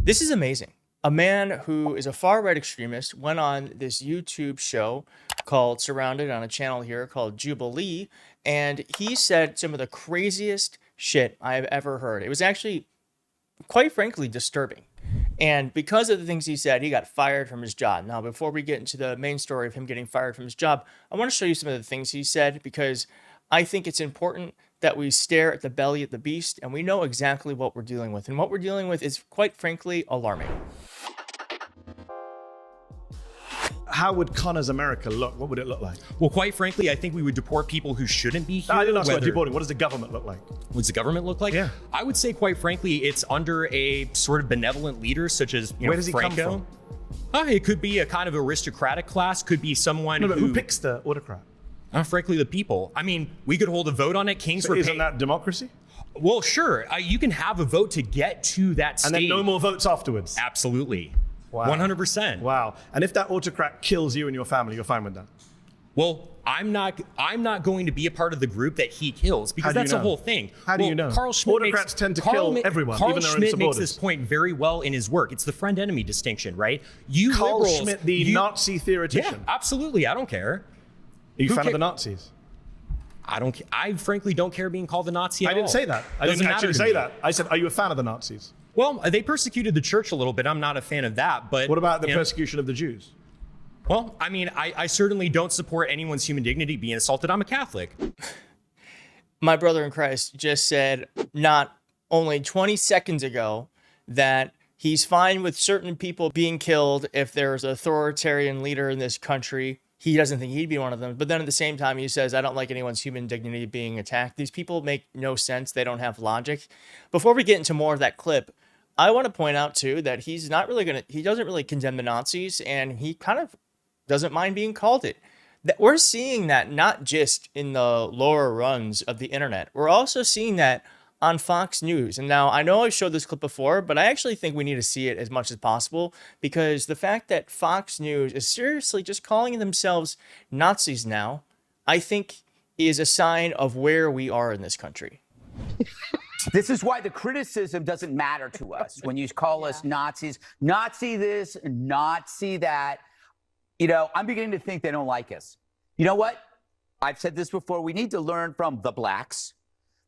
This is amazing. A man who is a far-right extremist went on this YouTube show called Surrounded on a channel here called Jubilee, and he said some of the craziest shit I've ever heard. It was actually, quite frankly, disturbing. And because of the things he said, he got fired from his job. Now, before we get into the main story of him getting fired from his job, I want to show you some of the things he said because I think it's important that we stare at the belly of the beast and we know exactly what we're dealing with. And what we're dealing with is, quite frankly, alarming. How would Connor's America look? What would it look like? Well, quite frankly, I think we would deport people who shouldn't be here. I didn't ask about deporting. What does the government look like? What does the government look like? Yeah. I would say, quite frankly, it's under a sort of benevolent leader such as Where does he Franco. come from? It could be a kind of aristocratic class. Could be someone who picks the autocrat? Frankly, the people. I mean, we could hold a vote on it. Kings were isn't that democracy? Well, sure. You can have a vote to get to that stage. And then no more votes afterwards? Absolutely. Wow. 100%. Wow. And if that autocrat kills you and your family, you're fine with that? Well, I'm not going to be a part of the group that he kills because that's the whole thing. How do you know? Carl Schmitt Autocrats tend to kill everyone, Carl even their own Schmitt supporters. makes this point very well in his work. It's the friend-enemy distinction, right? Carl liberals, Schmitt, the Nazi theoretician. Yeah, absolutely. I don't care. Are you a fan of the Nazis? I frankly don't care being called a Nazi at all. I didn't say that. I didn't actually say that. I said, are you a fan of the Nazis? Well, they persecuted the church a little bit. I'm not a fan of that. But what about the persecution of the Jews? Well, I mean, I certainly don't support anyone's human dignity being assaulted. I'm a Catholic. My brother in Christ just said not only 20 seconds ago that he's fine with certain people being killed if there's an authoritarian leader in this country. He doesn't think he'd be one of them. But then at the same time, he says, I don't like anyone's human dignity being attacked. These people make no sense. They don't have logic. Before we get into more of that clip, I want to point out, too, that he doesn't really condemn the Nazis, and he kind of doesn't mind being called it. That we're seeing that not just in the lower runs of the internet. We're also seeing that on Fox News. And now I know I've showed this clip before, but I actually think we need to see it as much as possible because the fact that Fox News is seriously just calling themselves Nazis now, I think is a sign of where we are in this country. This is why the criticism doesn't matter to us when you call us Nazis, Nazi this, Nazi that. You know, I'm beginning to think they don't like us. You know what? I've said this before. We need to learn from the blacks.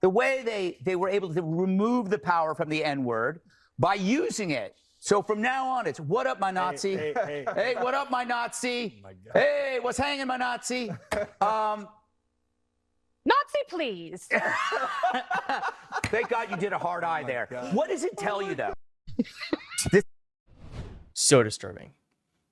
The way they were able to remove the power from the N-word by using it. So from now on, it's what up, my Nazi? Hey, what up, my Nazi? Oh my hey, what's hanging, my Nazi? Nazi, please. Thank God you did a hard eye there. What does it tell you, though? So disturbing.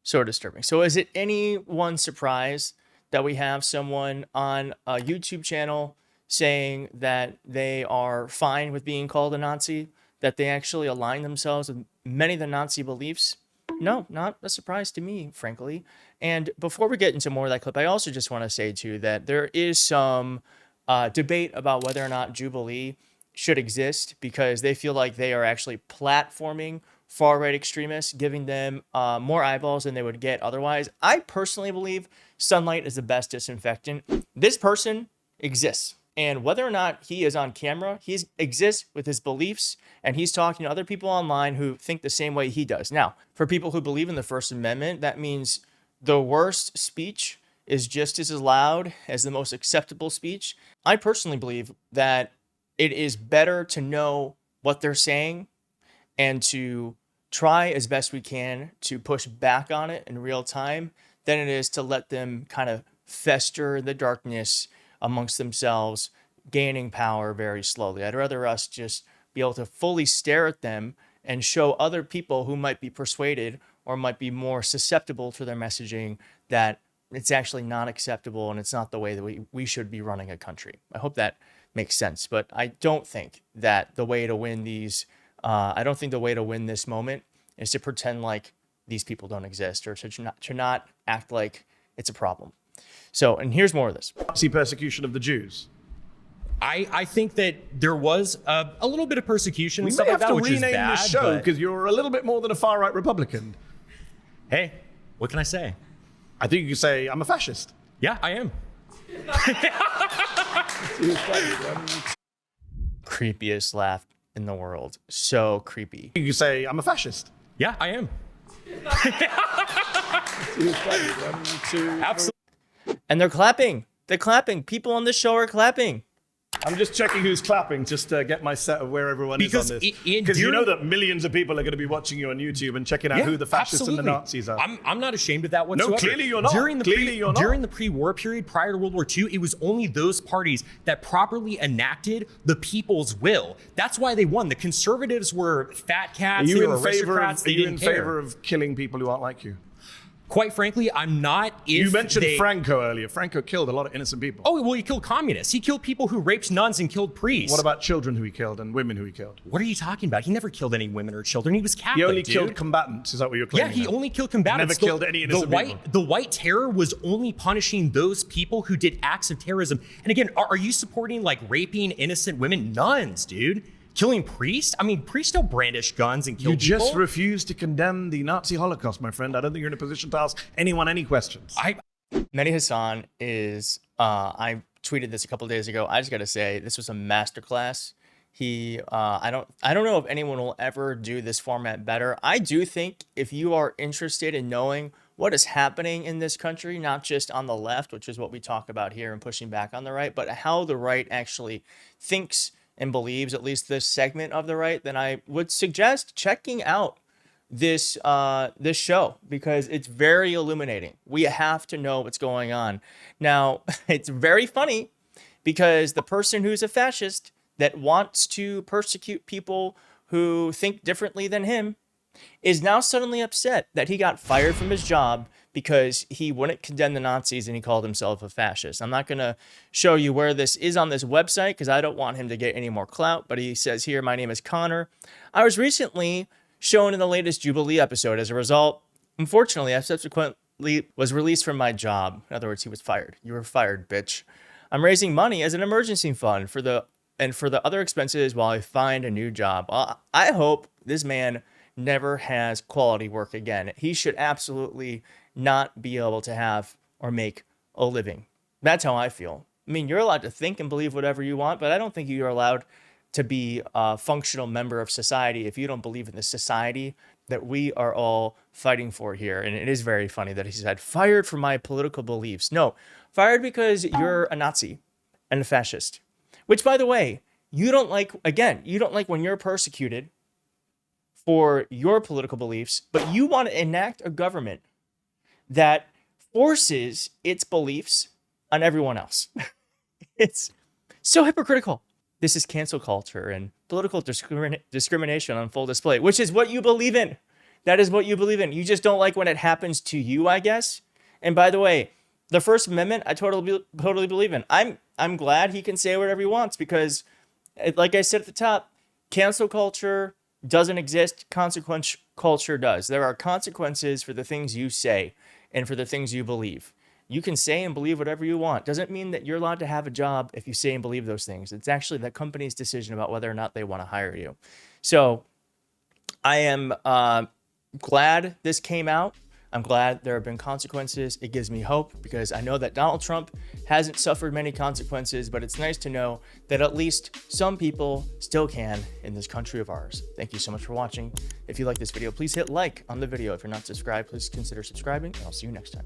So disturbing. So is it anyone's surprise that we have someone on a YouTube channel saying that they are fine with being called a Nazi, that they actually align themselves with many of the Nazi beliefs? No, not a surprise to me, frankly. And before we get into more of that clip, I also just want to say, too, that there is some debate about whether or not Jubilee should exist because they feel like they are actually platforming far-right extremists, giving them more eyeballs than they would get otherwise. I personally believe sunlight is the best disinfectant. This person exists. And whether or not he is on camera, he exists with his beliefs, and he's talking to other people online who think the same way he does. Now, for people who believe in the First Amendment, that means the worst speech is just as loud as the most acceptable speech. I personally believe that it is better to know what they're saying and to try as best we can to push back on it in real time than it is to let them kind of fester in the darkness amongst themselves, gaining power very slowly. I'd rather us just be able to fully stare at them and show other people who might be persuaded or might be more susceptible to their messaging that it's actually not acceptable and it's not the way that we should be running a country. I hope that makes sense, but I don't think that the way to win this moment is to pretend like these people don't exist or to not act like it's a problem. So, and here's more of this. Nazi persecution of the Jews. I think that there was a little bit of persecution. We and stuff may like have that, to which is rename bad, this show but because you're a little bit more than a far-right Republican. hey, what can I say? I think you could say, I'm a fascist. Yeah, I am. Creepiest laugh in the world. So creepy. You could say, I'm a fascist. Yeah, I am. Absolutely. And they're clapping. They're clapping. People on this show are clapping. I'm just checking who's clapping, just to get my set of where everyone is on this. Because you know that millions of people are going to be watching you on YouTube and checking out who the fascists and the Nazis are. I'm not ashamed of that whatsoever. No, clearly you're not. During the pre-war period, prior to World War II, it was only those parties that properly enacted the people's will. That's why they won. The conservatives were fat cats. They were aristocrats. They didn't care. Are you in favor of killing people who aren't like you? Quite frankly, I'm not. You mentioned Franco earlier. Franco killed a lot of innocent people. Oh, well, he killed communists. He killed people who raped nuns and killed priests. What about children who he killed and women who he killed? What are you talking about? He never killed any women or children. He was Catholic, He only killed combatants. Is that what you're claiming? Yeah, he only killed combatants. Never killed any innocent people. The White Terror was only punishing those people who did acts of terrorism. And again, are you supporting like raping innocent women? Nuns, dude. Killing priests? I mean, priests don't brandish guns and kill people. You just refuse to condemn the Nazi Holocaust, my friend. I don't think you're in a position to ask anyone any questions. Mehdi Hasan is, I tweeted this a couple of days ago. I just got to say, this was a masterclass. I don't know if anyone will ever do this format better. I do think if you are interested in knowing what is happening in this country, not just on the left, which is what we talk about here and pushing back on the right, but how the right actually thinks and believes, at least this segment of the right, then I would suggest checking out this this show, because it's very illuminating. We have to know what's going on. Now, it's very funny because the person who's a fascist that wants to persecute people who think differently than him is now suddenly upset that he got fired from his job because he wouldn't condemn the Nazis and he called himself a fascist. I'm not going to show you where this is on this website because I don't want him to get any more clout, but he says here, my name is Connor. I was recently shown in the latest Jubilee episode. As a result, unfortunately, I subsequently was released from my job. In other words, he was fired. You were fired, bitch. I'm raising money as an emergency fund for the other expenses while I find a new job. I hope this man never has quality work again. He should absolutely not be able to have or make a living. That's how I feel. I mean, you're allowed to think and believe whatever you want, but I don't think you're allowed to be a functional member of society if you don't believe in the society that we are all fighting for here. And it is very funny that he said, fired for my political beliefs. No, fired because you're a Nazi and a fascist. Which, by the way, you don't like, again, you don't like when you're persecuted for your political beliefs, but you want to enact a government that forces its beliefs on everyone else. It's so hypocritical. This is cancel culture and political discrimination on full display, which is what you believe in. That is what you believe in. You just don't like when it happens to you, I guess. And by the way, the First Amendment, I totally believe in. I'm glad he can say whatever he wants because, like I said at the top, cancel culture doesn't exist. Consequence culture does. There are consequences for the things you say and for the things you believe. You can say and believe whatever you want. Doesn't mean that you're allowed to have a job if you say and believe those things. It's actually the company's decision about whether or not they want to hire you. So I am glad this came out. I'm glad there have been consequences. It gives me hope because I know that Donald Trump hasn't suffered many consequences, but it's nice to know that at least some people still can in this country of ours. Thank you so much for watching. If you like this video, please hit like on the video. If you're not subscribed, please consider subscribing, and I'll see you next time.